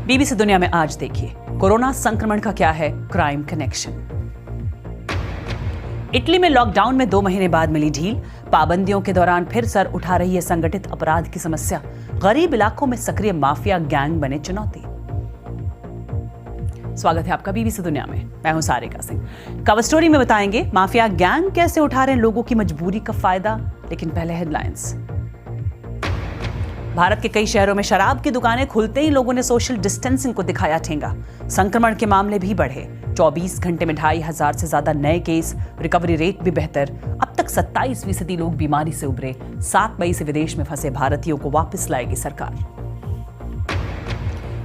BBC दुनिया में आज देखिए, कोरोना संक्रमण का क्या है क्राइम कनेक्शन। इटली में लॉकडाउन में 2 महीने बाद मिली ढील। पाबंदियों के दौरान फिर सर उठा रही है संगठित अपराध की समस्या। गरीब इलाकों में सक्रिय माफिया गैंग बने चुनौती। स्वागत है आपका बीबीसी दुनिया में। मैं हूं सारिका सिंह। कवर स्टोरी में बताएंगे माफिया गैंग कैसे उठा रहे हैं लोगों की मजबूरी का फायदा। लेकिन पहले हेडलाइंस। भारत के कई शहरों में शराब की दुकानें खुलते ही लोगों ने सोशल डिस्टेंसिंग को दिखाया ठेंगा। संक्रमण के मामले भी बढ़े। 24 घंटे में 2500 से ज्यादा नए केस। रिकवरी रेट भी बेहतर। अब तक 27% लोग बीमारी से उबरे। 7 मई से विदेश में फंसे भारतीयों को वापस लाएगी सरकार।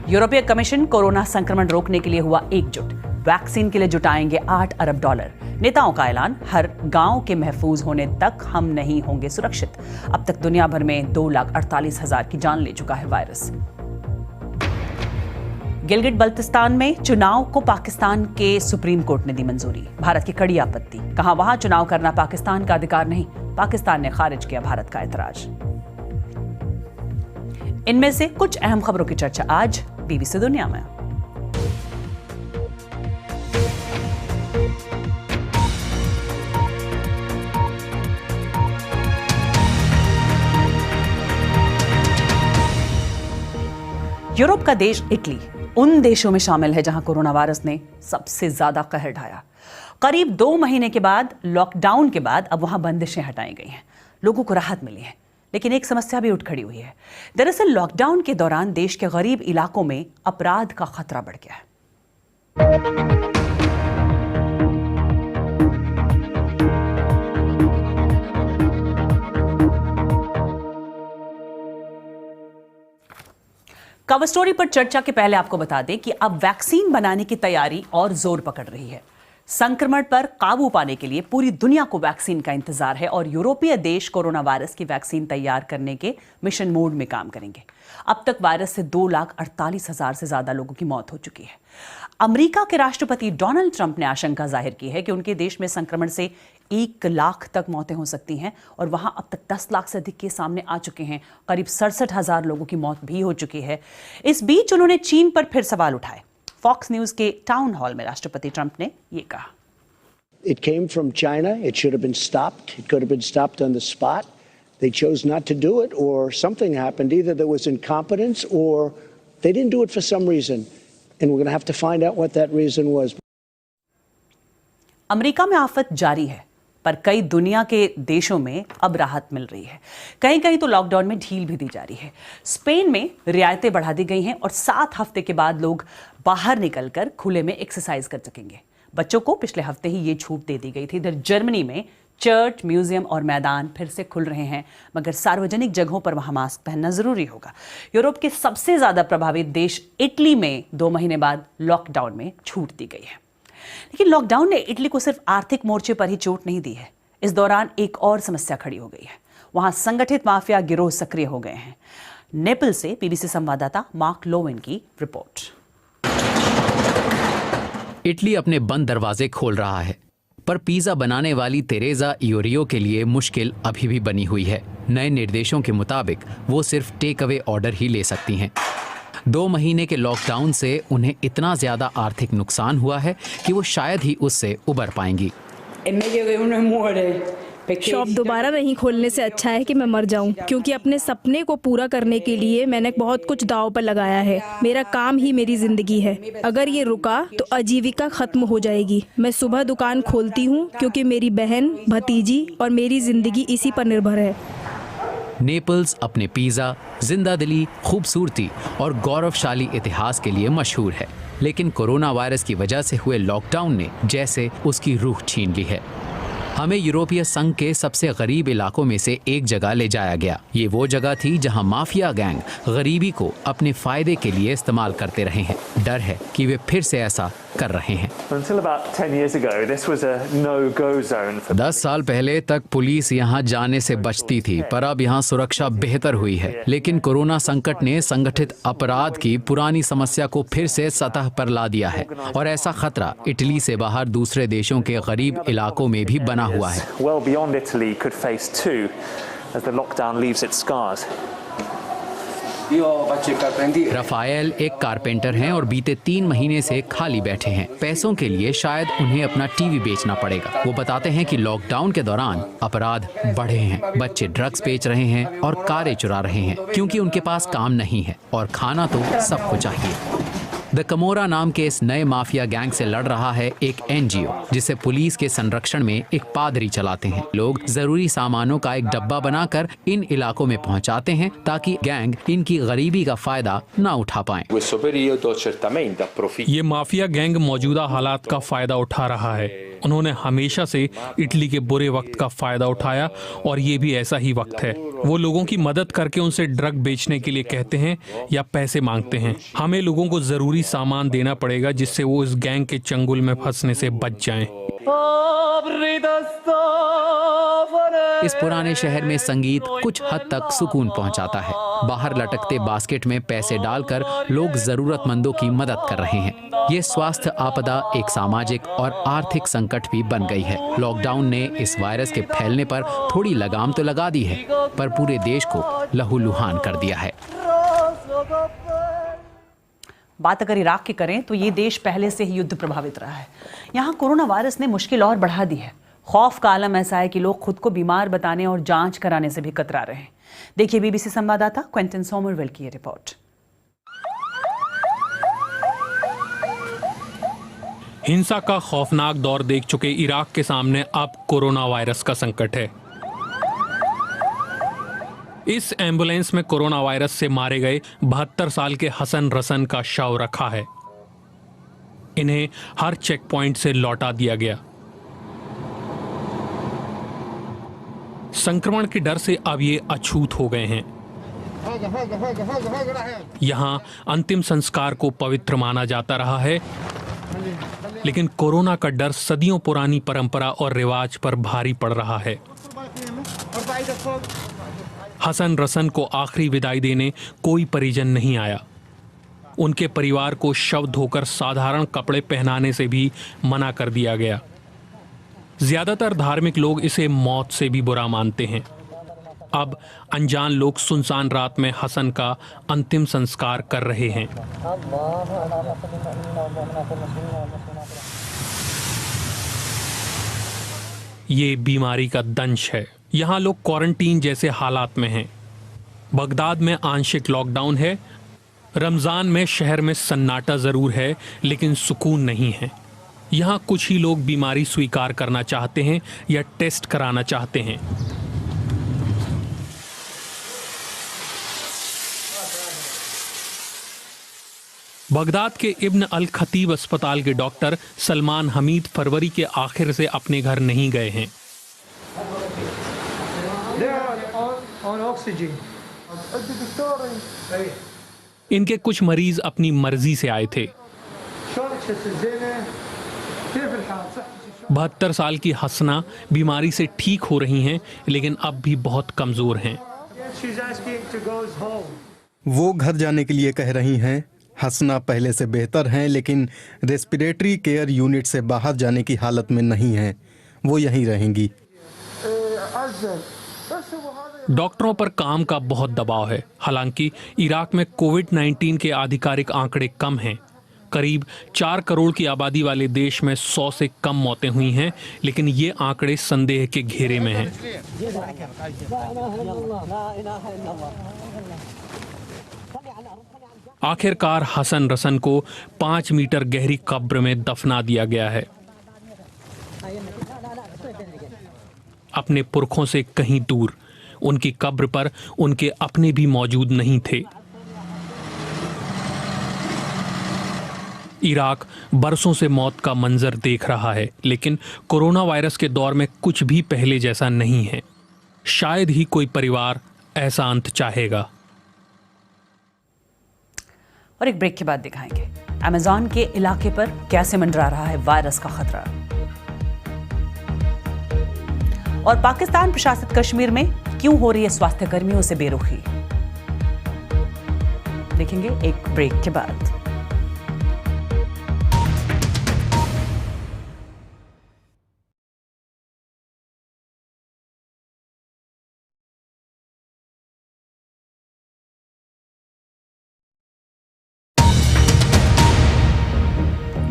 यूरोपीय कमीशन कोरोना संक्रमण रोकने के लिए हुआ एकजुट। वैक्सीन के लिए जुटाएंगे $8 अरब। नेताओं का ऐलान, हर गांव के महफूज होने तक हम नहीं होंगे सुरक्षित। अब तक दुनिया भर में 2,48,000 की जान ले चुका है वायरस। गिलगिट बल्तिस्तान में चुनाव को पाकिस्तान के सुप्रीम कोर्ट ने दी मंजूरी। भारत की कड़ी आपत्ति, कहा वहां चुनाव करना पाकिस्तान का अधिकार नहीं। पाकिस्तान ने खारिज किया भारत का ऐतराज। इनमें से कुछ अहम खबरों की चर्चा आज बीबीसी दुनिया में। यूरोप का देश इटली उन देशों में शामिल है जहां कोरोना वायरस ने सबसे ज्यादा कहर ढाया। करीब 2 महीने के बाद लॉकडाउन के बाद अब वहां बंदिशें हटाई गई हैं। लोगों को राहत मिली है, लेकिन एक समस्या भी उठ खड़ी हुई है। दरअसल लॉकडाउन के दौरान देश के गरीब इलाकों में अपराध का खतरा बढ़ गया है। कवर स्टोरी पर चर्चा के पहले आपको बता दें कि अब वैक्सीन बनाने की तैयारी और जोर पकड़ रही है। संक्रमण पर काबू पाने के लिए पूरी दुनिया को वैक्सीन का इंतजार है और यूरोपीय देश कोरोना वायरस की वैक्सीन तैयार करने के मिशन मोड में काम करेंगे। अब तक वायरस से 2,48,000 से ज्यादा लोगों की मौत हो चुकी है। अमेरिका के राष्ट्रपति डोनाल्ड ट्रंप ने आशंका जाहिर की है कि उनके देश में संक्रमण से 1 लाख तक मौतें हो सकती हैं और वहां अब तक 10 लाख से अधिक केस सामने आ चुके हैं। करीब 67,000 लोगों की मौत भी हो चुकी है। इस बीच उन्होंने चीन पर फिर सवाल उठाए। फॉक्स न्यूज के टाउन हॉल में राष्ट्रपति ट्रंप ने ये कहा। It came from China. It should have been stopped. It could have been stopped on the spot. They chose not to do it, or something happened. Either there was incompetence or they didn't do it for some reason. And we're going to have to find out what that reason was. America में आफत जारी है, पर कई दुनिया के देशों में अब राहत मिल रही है। कहीं कहीं तो लॉकडाउन में ढील भी दी जा रही है। स्पेन में रियायतें बढ़ा दी गई हैं और 7 हफ्ते के बाद लोग बाहर निकलकर खुले में एक्सरसाइज कर सकेंगे। बच्चों को पिछले हफ्ते ही ये छूट दे दी गई थी। इधर जर्मनी में चर्च, म्यूजियम और मैदान फिर से खुल रहे हैं, मगर सार्वजनिक जगहों पर वहां मास्क पहनना जरूरी होगा। यूरोप के सबसे ज्यादा प्रभावित देश इटली में 2 महीने बाद लॉकडाउन में छूट दी गई है। लेकिन लॉकडाउन ने इटली को सिर्फ आर्थिक मोर्चे पर ही चोट नहीं दी है। इस दौरान एक और समस्या खड़ी हो गई है। वहां संगठित माफिया गिरोह सक्रिय हो गए हैं। नेपल्स से बीबीसी संवाददाता मार्क लोवेन की रिपोर्ट। इटली अपने बंद दरवाजे खोल रहा है, पर पिज्जा बनाने वाली तेरेजा इयोरियो के लिए मुश्किल अभी भी बनी हुई है। नए निर्देशों के मुताबिक वो सिर्फ टेक अवे ऑर्डर ही ले सकती हैं। 2 महीने के लॉकडाउन से उन्हें इतना ज्यादा आर्थिक नुकसान हुआ है कि वो शायद ही उससे उबर पाएंगी। शॉप दोबारा नहीं खोलने से अच्छा है कि मैं मर जाऊं, क्योंकि अपने सपने को पूरा करने के लिए मैंने बहुत कुछ दांव पर लगाया है। मेरा काम ही मेरी जिंदगी है। अगर ये रुका तो आजीविका खत्म हो जाएगी। मैं सुबह दुकान खोलती हूँ क्योंकि मेरी बहन, भतीजी और मेरी जिंदगी इसी पर निर्भर है। नेपल्स अपने पिज्जा, जिंदादिली, खूबसूरती और गौरवशाली इतिहास के लिए मशहूर है, लेकिन कोरोना वायरस की वजह से हुए लॉकडाउन ने जैसे उसकी रूह छीन ली है। हमें यूरोपीय संघ के सबसे गरीब इलाकों में से एक जगह ले जाया गया। ये वो जगह थी जहां माफिया गैंग गरीबी को अपने फायदे के लिए इस्तेमाल करते रहे हैं। डर है कि वे फिर से ऐसा कर रहे हैं। 10 साल पहले तक पुलिस यहाँ जाने से बचती थी, पर अब यहाँ सुरक्षा बेहतर हुई है। लेकिन कोरोना संकट ने संगठित अपराध की पुरानी समस्या को फिर से सतह पर ला दिया है और ऐसा खतरा इटली से बाहर दूसरे देशों के गरीब इलाकों में भी बना हुआ है। as the lockdown leaves its scars. Rafale एक कारपेंटर हैं और बीते 3 महीने से खाली बैठे हैं। पैसों के लिए शायद उन्हें अपना टीवी बेचना पड़ेगा। वो बताते हैं कि लॉकडाउन के दौरान अपराध बढ़े हैं, बच्चे ड्रग्स बेच रहे हैं और कारें चुरा रहे हैं क्योंकि उनके पास काम नहीं है और खाना तो सबको चाहिए। द कमोरा नाम के इस नए माफिया गैंग से लड़ रहा है एक एनजीओ जिसे पुलिस के संरक्षण में एक पादरी चलाते हैं। लोग जरूरी सामानों का एक डब्बा बनाकर इन इलाकों में पहुंचाते हैं ताकि गैंग इनकी गरीबी का फायदा ना उठा पाए। ये माफिया गैंग मौजूदा हालात का फायदा उठा रहा है। उन्होंने हमेशा से इटली के बुरे वक्त का फायदा उठाया और ये भी ऐसा ही वक्त है। वो लोगों की मदद करके उनसे ड्रग बेचने के लिए कहते हैं या पैसे मांगते हैं। हमें लोगों को जरूरी सामान देना पड़ेगा जिससे वो इस गैंग के चंगुल में फंसने से बच जाएं। इस पुराने शहर में संगीत कुछ हद तक सुकून पहुंचाता है। बाहर लटकते बास्केट में पैसे डालकर लोग जरूरतमंदों की मदद कर रहे हैं। ये स्वास्थ्य आपदा एक सामाजिक और आर्थिक संकट भी बन गई है। लॉकडाउन ने इस वायरस के फैलने पर थोड़ी लगाम तो लगा दी है, पर पूरे देश को लहूलुहान कर दिया है। बात अगर इराक की करें तो ये देश पहले से ही युद्ध प्रभावित रहा है। यहाँ कोरोना वायरस ने मुश्किल और बढ़ा दी है। खौफ का आलम ऐसा है कि लोग खुद को बीमार बताने और जांच कराने से भी कतरा रहे हैं। देखिए बीबीसी संवाददाता क्विंटन सोमरवेल की ये रिपोर्ट। हिंसा का खौफनाक दौर देख चुके इराक के सामने अब कोरोना वायरस का संकट है। इस एम्बुलेंस में कोरोना वायरस से मारे गए 72 साल के हसन रसन का शव रखा है। इन्हें हर चेक पॉइंट से लौटा दिया गया। संक्रमण के डर से अब ये अछूत हो गए हैं। यहां अंतिम संस्कार को पवित्र माना जाता रहा है, लेकिन कोरोना का डर सदियों पुरानी परंपरा और रिवाज पर भारी पड़ रहा है। हसन रसन को आखिरी विदाई देने कोई परिजन नहीं आया। उनके परिवार को शव धोकर साधारण कपड़े पहनाने से भी मना कर दिया गया। ज्यादातर धार्मिक लोग इसे मौत से भी बुरा मानते हैं। अब अनजान लोग सुनसान रात में हसन का अंतिम संस्कार कर रहे हैं। ये बीमारी का दंश है। यहाँ लोग क्वारंटीन जैसे हालात में हैं। बगदाद में आंशिक लॉकडाउन है। रमज़ान में शहर में सन्नाटा ज़रूर है, लेकिन सुकून नहीं है। यहाँ कुछ ही लोग बीमारी स्वीकार करना चाहते हैं या टेस्ट कराना चाहते हैं। बगदाद के इब्न अल खतीब अस्पताल के डॉक्टर सलमान हमीद फरवरी के आखिर से अपने घर नहीं गए हैं। इनके कुछ मरीज अपनी मर्जी से आए थे। 72 साल की हसना बीमारी से ठीक हो रही हैं, लेकिन अब भी बहुत कमजोर हैं। वो घर जाने के लिए कह रही हैं। हसना पहले से बेहतर हैं, लेकिन रेस्पिरेटरी केयर यूनिट से बाहर जाने की हालत में नहीं हैं। वो यहीं रहेंगी। डॉक्टरों पर काम का बहुत दबाव है। हालांकि इराक में कोविड-19 के आधिकारिक आंकड़े कम हैं। करीब 4 करोड़ की आबादी वाले देश में 100 से कम मौतें हुई हैं, लेकिन ये आंकड़े संदेह के घेरे में हैं। आखिरकार हसन रसन को 5 मीटर गहरी कब्र में दफना दिया गया है, अपने पुरखों से कहीं दूर। उनकी कब्र पर उनके अपने भी मौजूद नहीं थे। इराक बरसों से मौत का मंजर देख रहा है, लेकिन कोरोना वायरस के दौर में कुछ भी पहले जैसा नहीं है। शायद ही कोई परिवार ऐसा अंत चाहेगा। और एक ब्रेक के बाद दिखाएंगे अमेज़न के इलाके पर कैसे मंडरा रहा है वायरस का खतरा, और पाकिस्तान प्रशासित कश्मीर में क्यों हो रही है स्वास्थ्य कर्मियों से बेरुखी। देखेंगे एक ब्रेक के बाद।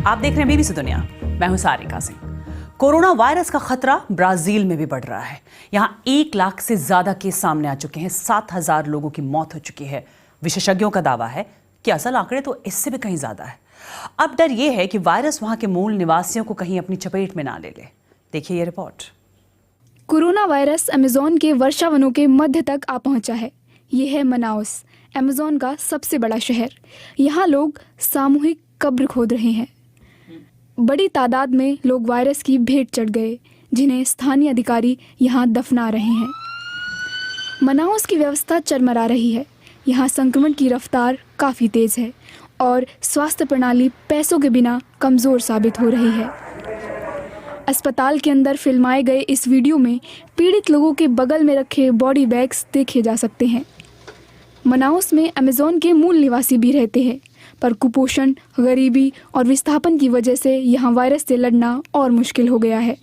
आप देख रहे हैं बीबीसी दुनिया, मैं हूं सारिका सिंह। कोरोना वायरस का खतरा ब्राजील में भी बढ़ रहा है। यहां 1 लाख से ज्यादा केस सामने आ चुके हैं, 7,000 लोगों की मौत हो चुकी है। विशेषज्ञों का दावा है कि असल आंकड़े तो इससे भी कहीं ज्यादा है। अब डर यह है कि वायरस वहां के मूल निवासियों को कहीं अपनी चपेट में ना ले ले। देखिए ये रिपोर्ट। कोरोना वायरस अमेज़न के वर्षावनों के मध्य तक आ पहुंचा है। ये है मनाउस, अमेज़न का सबसे बड़ा शहर। यहाँ लोग सामूहिक कब्र खोद रहे हैं। बड़ी तादाद में लोग वायरस की भेंट चढ़ गए, जिन्हें स्थानीय अधिकारी यहाँ दफना रहे हैं। मनाउस की व्यवस्था चरमरा रही है। यहाँ संक्रमण की रफ्तार काफ़ी तेज़ है और स्वास्थ्य प्रणाली पैसों के बिना कमज़ोर साबित हो रही है। अस्पताल के अंदर फिल्माए गए इस वीडियो में पीड़ित लोगों के बगल में रखे बॉडी बैग्स देखे जा सकते हैं। मनाउस में अमेज़न के मूल निवासी भी रहते हैं, पर कुपोषण, गरीबी और विस्थापन की वजह से यहाँ वायरस से लड़ना और मुश्किल हो गया है।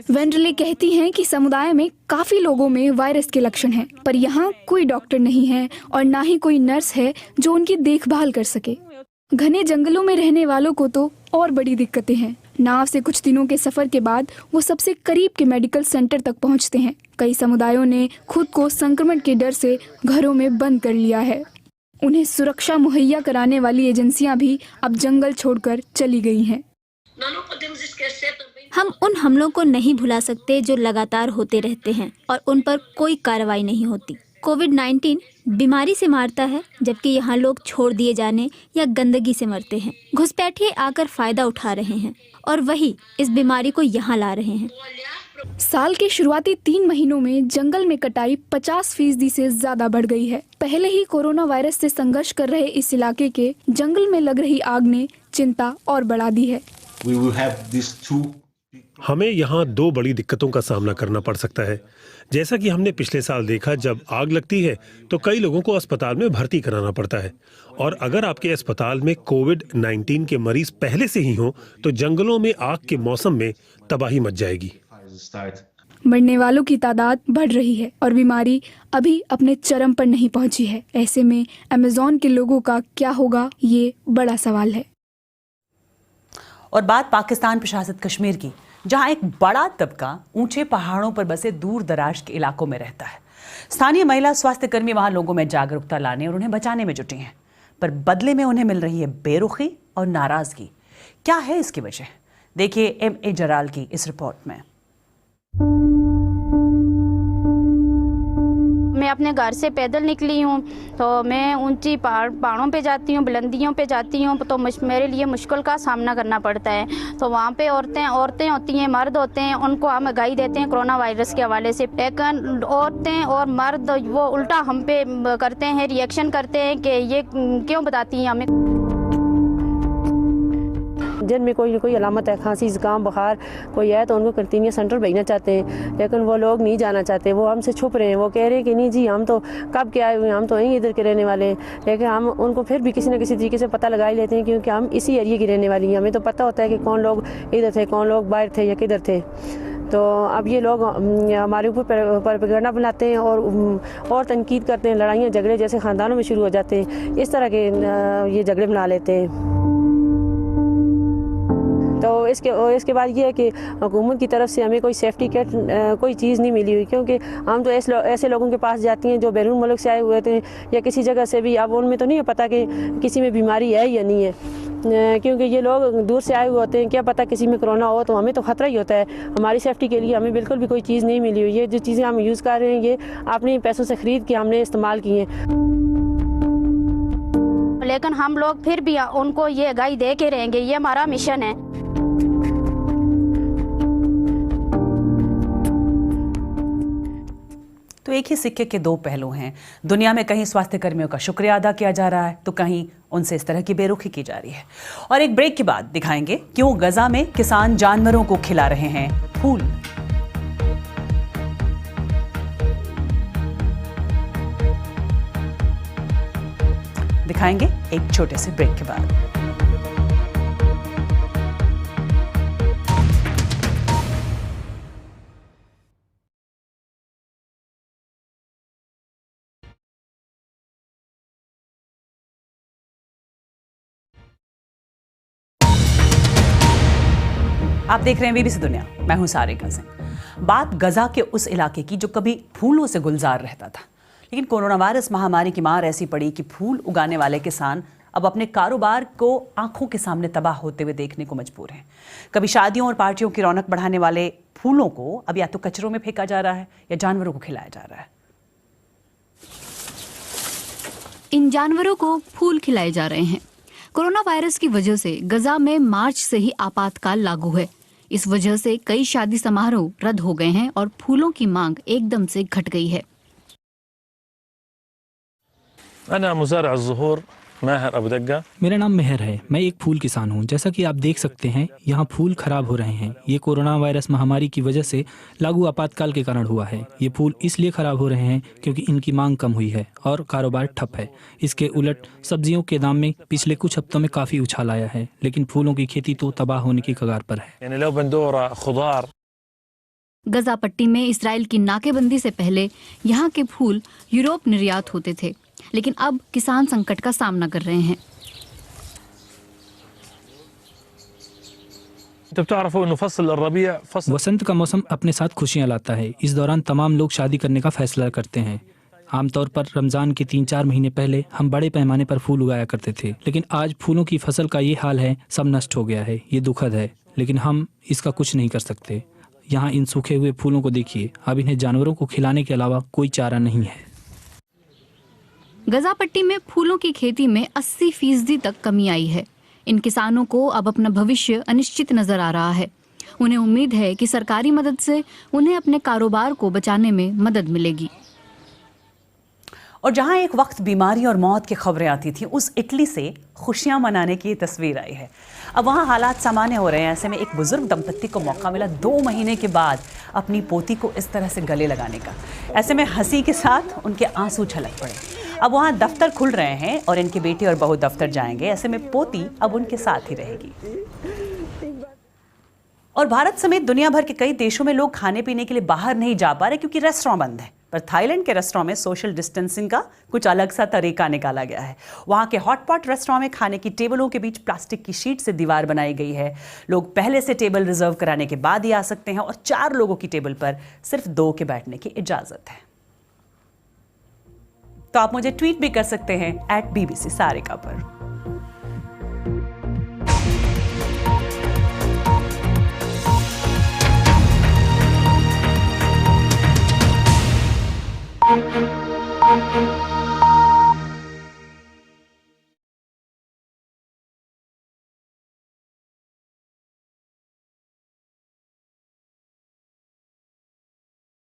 वेंडरले कहती हैं कि समुदाय में काफी लोगों में वायरस के लक्षण हैं, पर यहाँ कोई डॉक्टर नहीं है और ना ही कोई नर्स है जो उनकी देखभाल कर सके। घने जंगलों में रहने वालों को तो और बड़ी दिक्कतें हैं। नाव से कुछ दिनों के सफर के बाद वो सबसे करीब के मेडिकल सेंटर तक पहुँचते हैं। कई समुदायों ने खुद को संक्रमण के डर से घरों में बंद कर लिया है। उन्हें सुरक्षा मुहैया कराने वाली एजेंसियां भी अब जंगल छोड़कर चली गई हैं। हम उन हमलों को नहीं भुला सकते जो लगातार होते रहते हैं और उन पर कोई कार्रवाई नहीं होती। कोविड-19 बीमारी से मारता है, जबकि यहाँ लोग छोड़ दिए जाने या गंदगी से मरते हैं। घुसपैठिए आकर फायदा उठा रहे हैं और वही इस बीमारी को यहाँ ला रहे हैं। साल के शुरुआती 3 महीनों में जंगल में कटाई 50% से ज्यादा बढ़ गई है। पहले ही कोरोना वायरस से संघर्ष कर रहे इस इलाके के जंगल में लग रही आग ने चिंता और बढ़ा दी है। हमें यहाँ 2 बड़ी दिक्कतों का सामना करना पड़ सकता है। जैसा कि हमने पिछले साल देखा, जब आग लगती है तो कई लोगों को अस्पताल में भर्ती कराना पड़ता है, और अगर आपके अस्पताल में कोविड-19 के मरीज पहले से ही हों तो जंगलों में आग के मौसम में तबाही मच जाएगी। मरने वालों की तादाद बढ़ रही है और बीमारी अभी अपने चरम पर नहीं पहुंची है। ऐसे में अमेज़न के लोगों का क्या होगा, ये बड़ा सवाल है। और बात पाकिस्तान प्रशासित कश्मीर की, जहां एक बड़ा तबका ऊंचे पहाड़ों पर बसे दूर दराज के इलाकों में रहता है। स्थानीय महिला स्वास्थ्य कर्मी वहां लोगों में जागरूकता लाने और उन्हें बचाने में जुटी हैं, पर बदले में उन्हें मिल रही है बेरुखी और नाराजगी। क्या है इसकी वजह? देखिए M.A. जराल की इस रिपोर्ट में। मैं अपने घर से पैदल निकली हूँ, तो मैं ऊंची पहाड़ों पे जाती हूँ, बुलंदियों पे जाती हूँ, तो मेरे लिए मुश्किल का सामना करना पड़ता है। तो वहाँ पे औरतें होती हैं, मर्द होते हैं, उनको हम आगाही देते हैं कोरोना वायरस के हवाले से, लेकिन औरतें और मर्द वो उल्टा हम पे करते हैं, रिएक्शन करते हैं कि ये क्यों बताती हैं हमें। जिनमें कोई ना कोई अलामत है, खांसी, जुकाम, बुखार कोई है, तो उनको कंटीन्यू सेंटर भेजना चाहते हैं, लेकिन वो लोग नहीं जाना चाहते। वो हमसे छुप रहे हैं। वो कह रहे हैं कि नहीं जी, हम तो कब के आए हुए हैं, हम तो यहीं इधर के रहने वाले हैं। लेकिन हम उनको फिर भी किसी न किसी तरीके से पता लगा ही लेते हैं, क्योंकि हम इसी एरिया की रहने वाली हैं। हमें तो पता होता है कि कौन लोग इधर थे, कौन लोग बाहर थे या किधर थे। तो अब ये लोग हमारे ऊपर प्रोपेगेंडा बनाते हैं और तनकीद करते हैं। लड़ाइयाँ झगड़े जैसे ख़ानदानों में शुरू हो जाते हैं, इस तरह के ये झगड़े बना लेते हैं। तो इसके बाद ये है कि हुकूमत की तरफ से हमें कोई सेफ्टी किट कोई चीज़ नहीं मिली हुई, क्योंकि हम तो ऐसे लोगों के पास जाती हैं जो बैरून मुल्क से आए हुए थे या किसी जगह से भी। अब उनमें तो नहीं पता कि किसी में बीमारी है या नहीं है, क्योंकि ये लोग दूर से आए हुए होते हैं। क्या पता किसी में कोरोना हो, तो हमें तो ख़तरा ही होता है। हमारी सेफ्टी के लिए हमें बिल्कुल भी कोई चीज़ नहीं मिली हुई। ये जो चीज़ें हम यूज़ कर रहे हैं, ये अपने पैसों से ख़रीद के हमने इस्तेमाल की हैं। लेकिन हम लोग फिर भी उनको ये आगाही दे के रहेंगे, ये हमारा मिशन है। तो एक ही सिक्के के 2 पहलू हैं। दुनिया में कहीं स्वास्थ्य कर्मियों का शुक्रिया अदा किया जा रहा है, तो कहीं उनसे इस तरह की बेरुखी की जा रही है। और एक ब्रेक के बाद दिखाएंगे क्यों गजा में किसान जानवरों को खिला रहे हैं फूल। दिखाएंगे एक छोटे से ब्रेक के बाद। आप देख रहे हैं बीबीसी दुनिया, मैं हूं सारिका सिंह। बात गजा के उस इलाके की जो कभी फूलों से गुलजार रहता था, लेकिन कोरोना वायरस महामारी की मार ऐसी पड़ी कि फूल उगाने वाले किसान अब अपने कारोबार को आंखों के सामने तबाह होते हुए देखने को मजबूर हैं। कभी शादियों और पार्टियों की रौनक बढ़ाने वाले फूलों को अब या तो कचरों में फेंका जा रहा है या जानवरों को खिलाया जा रहा है। इन जानवरों को फूल खिलाए जा रहे हैं। कोरोना वायरस की वजह से गजा में मार्च से ही आपातकाल लागू है। इस वजह से कई शादी समारोह रद्द हो गए हैं और फूलों की मांग एकदम से घट गई है। मेरा नाम मेहर है। मैं एक फूल किसान हूँ। जैसा कि आप देख सकते हैं, यहाँ फूल खराब हो रहे हैं। ये कोरोना वायरस महामारी की वजह से लागू आपातकाल के कारण हुआ है। ये फूल इसलिए खराब हो रहे हैं क्योंकि इनकी मांग कम हुई है और कारोबार ठप है। इसके उलट सब्जियों के दाम में पिछले कुछ हफ्तों में काफी उछाल आया है, लेकिन फूलों की खेती तो तबाह होने की कगार पर है। गजा पट्टी में इसराइल की नाकेबंदी से पहले यहाँ के फूल यूरोप निर्यात होते थे, लेकिन अब किसान संकट का सामना कर रहे हैं। वसंत का मौसम अपने साथ खुशियां लाता है। इस दौरान तमाम लोग शादी करने का फैसला करते हैं। आमतौर पर रमजान के 3-4 महीने पहले हम बड़े पैमाने पर फूल उगाया करते थे, लेकिन आज फूलों की फसल का ये हाल है, सब नष्ट हो गया है। ये दुखद है, लेकिन हम इसका कुछ नहीं कर सकते। यहाँ इन सूखे हुए फूलों को देखिए। अब इन्हें जानवरों को खिलाने के अलावा कोई चारा नहीं है। गजा पट्टी में फूलों की खेती में 80% तक कमी आई है। इन किसानों को अब अपना भविष्य अनिश्चित नजर आ रहा है। उन्हें उम्मीद है कि सरकारी मदद से उन्हें अपने कारोबार को बचाने में मदद मिलेगी। और जहां एक वक्त बीमारी और मौत की खबरें आती थी, उस इटली से खुशियां मनाने की तस्वीर आई है। अब वहां हालात सामान्य हो रहे हैं। ऐसे में एक बुजुर्ग दंपत्ति को मौका मिला 2 महीने के बाद अपनी पोती को इस तरह से गले लगाने का। ऐसे में हंसी के साथ उनके आंसू छलक पड़े। अब वहां दफ्तर खुल रहे हैं और इनके बेटे और बहू दफ्तर जाएंगे। ऐसे में पोती अब उनके साथ ही रहेगी। और भारत समेत दुनिया भर के कई देशों में लोग खाने पीने के लिए बाहर नहीं जा पा रहे क्योंकि रेस्टोरेंट बंद है। पर थाईलैंड के रेस्टोरेंट में सोशल डिस्टेंसिंग का कुछ अलग सा तरीका निकाला गया है। वहां के हॉटपॉट रेस्टोरेंट में खाने की टेबलों के बीच प्लास्टिक की शीट से दीवार बनाई गई है। लोग पहले से टेबल रिजर्व कराने के बाद ही आ सकते हैं और 4 लोगों की टेबल पर सिर्फ 2 के बैठने की इजाजत है। तो आप मुझे ट्वीट भी कर सकते हैं @BBC सारिका पर।